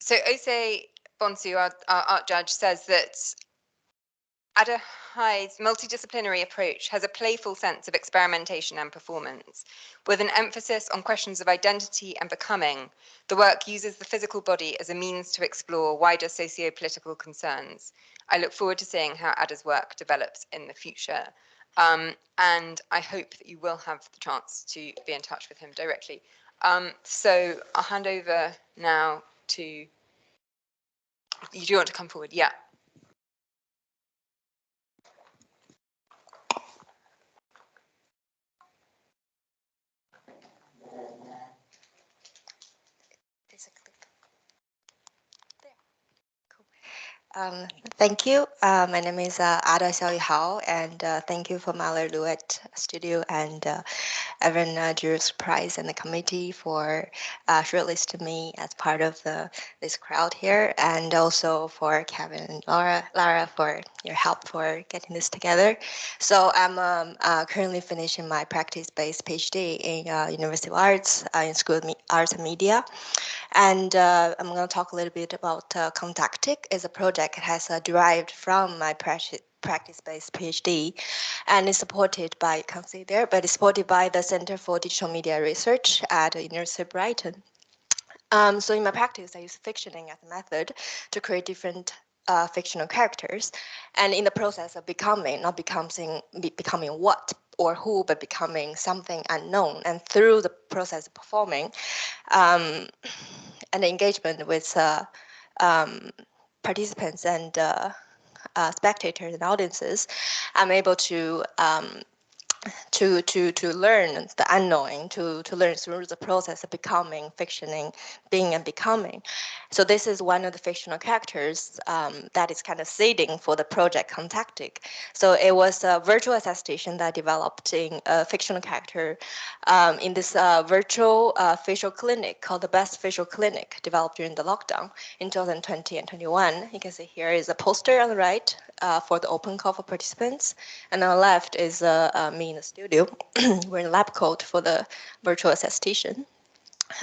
So Ose Bonsu, our art judge, says that Ada Hao's multidisciplinary approach has a playful sense of experimentation and performance. With an emphasis on questions of identity and becoming, the work uses the physical body as a means to explore wider socio-political concerns. I look forward to seeing how Ada's work develops in the future. And I hope that you will have the chance to be in touch with him directly. So I'll hand over now to, you do want to come forward? Yeah. Thank you. My name is Ada Hao, and thank you for Mahler Luet Studio and Evan Juritz Prize and the committee for shortlisting me as part of this crowd here, and also for Kevin and Lara for your help for getting this together. So I'm currently finishing my practice-based PhD in University of Arts in School of Arts and Media. And I'm going to talk a little bit about Contactic. It's a project that has derived from my practice-based PhD, and is supported by, you can't see there, but it's supported by the Center for Digital Media Research at the University of Brighton. So in my practice, I use fictioning as a method to create different fictional characters, and in the process of becoming, not becoming what or who, but becoming something unknown. And through the process of performing, and engagement with participants and spectators and audiences, I'm able to learn the unknowing, to learn through the process of becoming, fictioning, being and becoming. So this is one of the fictional characters that is kind of seeding for the project Contactic. So it was a virtual assistation that developed in a fictional character in this virtual facial clinic called the Best Facial Clinic, developed during the lockdown in 2020 and 21. You can see here is a poster on the right for the open call for participants, and on the left is me in the studio wearing a lab coat for the virtual assistation.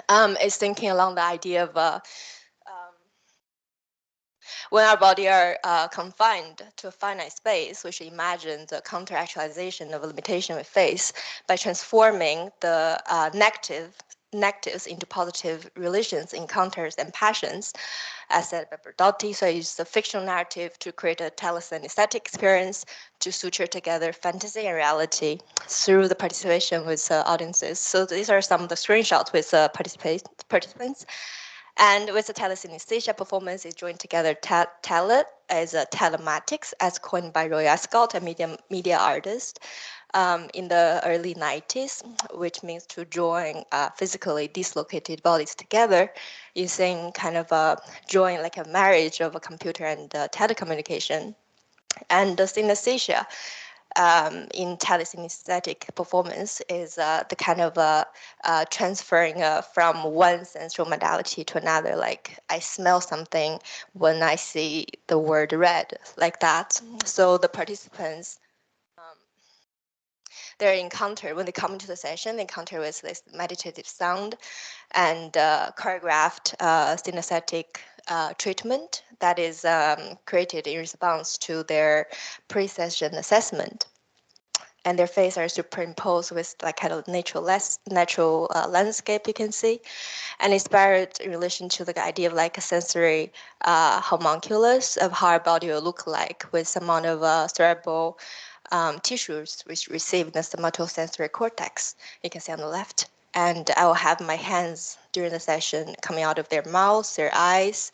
It's thinking along the idea of when our body are confined to a finite space, we should imagine the counter-actualization of a limitation we face by transforming the negatives into positive relations, encounters, and passions, as said by Bertotti. So I use the fictional narrative to create a telesthenesthetic experience to suture together fantasy and reality through the participation with audiences. So these are some of the screenshots with participants. And with the telesynesthesia performance, it joined together tele as a telematics, as coined by Roy Ascott, a media artist in the early 90s, which means to join physically dislocated bodies together using kind of a join, like a marriage of a computer and telecommunication. And the synesthesia in telesynesthetic performance is the kind of transferring from one sensual modality to another. Like I smell something when I see the word red, like that. So the participants, their encounter, when they come into the session, they encounter with this meditative sound and choreographed synesthetic treatment that is created in response to their pre-session assessment. And their faces are superimposed with like kind of natural landscape you can see, and inspired in relation to the idea of like a sensory homunculus of how our body will look like with some amount of cerebral tissues which receive the somatosensory cortex. You can see on the left. And I will have my hands during the session coming out of their mouths, their eyes,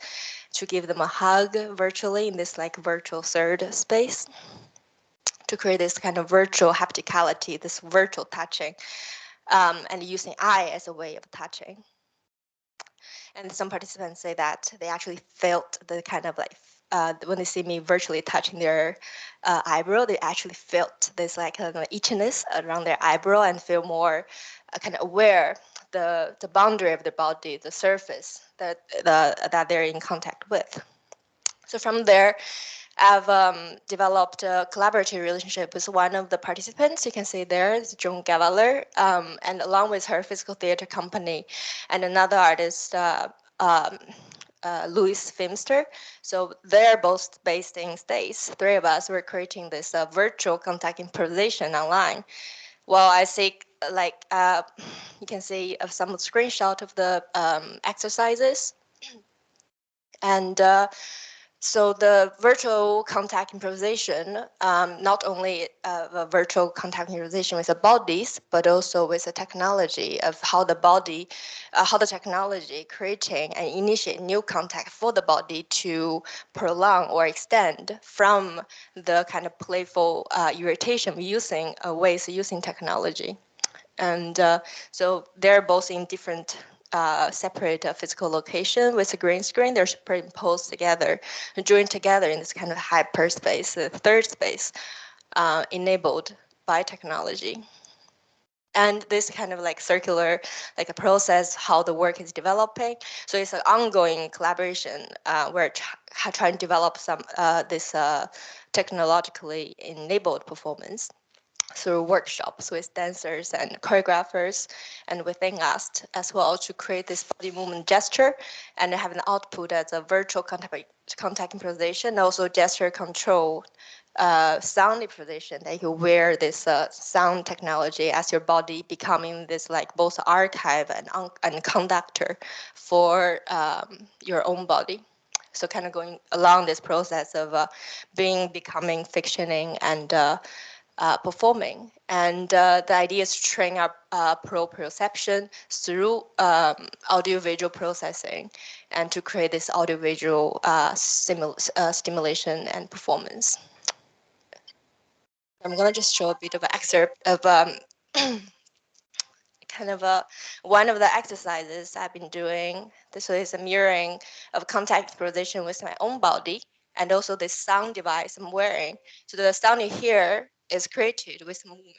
to give them a hug virtually in this like virtual third space, to create this kind of virtual hapticality, this virtual touching, and using eye as a way of touching. And some participants say that they actually felt the kind of like, when they see me virtually touching their eyebrow, they actually felt this like kind of itchiness around their eyebrow and feel more kind of aware the boundary of the body, the surface that they're in contact with. So from there, I've developed a collaborative relationship with one of the participants. You can see there is Joan Gavaler, and along with her physical theater company and another artist, Louis Filmster. So they're both based in States. Three of us were creating this virtual contact improvisation online. Well, I see, like, you can see some screenshot of the exercises. And so the virtual contact improvisation, not only a virtual contact improvisation with the bodies, but also with the technology of how the body, how the technology creating and initiate new contact for the body to prolong or extend from the kind of playful irritation using ways using technology. And so they're both in different separate physical location with a green screen. They're superimposed together, joined together in this kind of hyperspace, third space, enabled by technology. And this kind of like circular, like a process, how the work is developing. So it's an ongoing collaboration. We're trying to develop some this technologically enabled performance through workshops with dancers and choreographers and within us as well to create this body movement gesture and have an output as a virtual contact improvisation, also gesture control sound improvisation that you wear this sound technology as your body becoming this like both archive and conductor for your own body. So kind of going along this process of becoming fictioning and performing. And the idea is to train our proprioception through audiovisual processing and to create this audiovisual stimulation and performance. I'm going to just show a bit of an excerpt of kind of one of the exercises I've been doing. This is a mirroring of contact position with my own body and also this sound device I'm wearing. So the sound you hear is created with movement.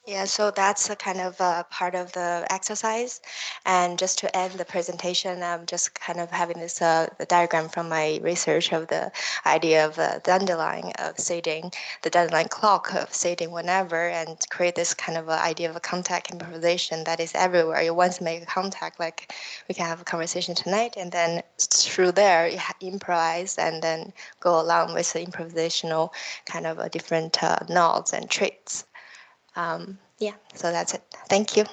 Yeah, so that's a kind of part of the exercise. And just to end the presentation, I'm just kind of having this the diagram from my research of the idea of the dandelion of seeding, the dandelion clock of seeding whenever, and create this kind of idea of a contact improvisation that is everywhere. You once make a contact, like we can have a conversation tonight, and then through there you improvise and then go along with the improvisational kind of different nods and traits. Yeah, so that's it. Thank you.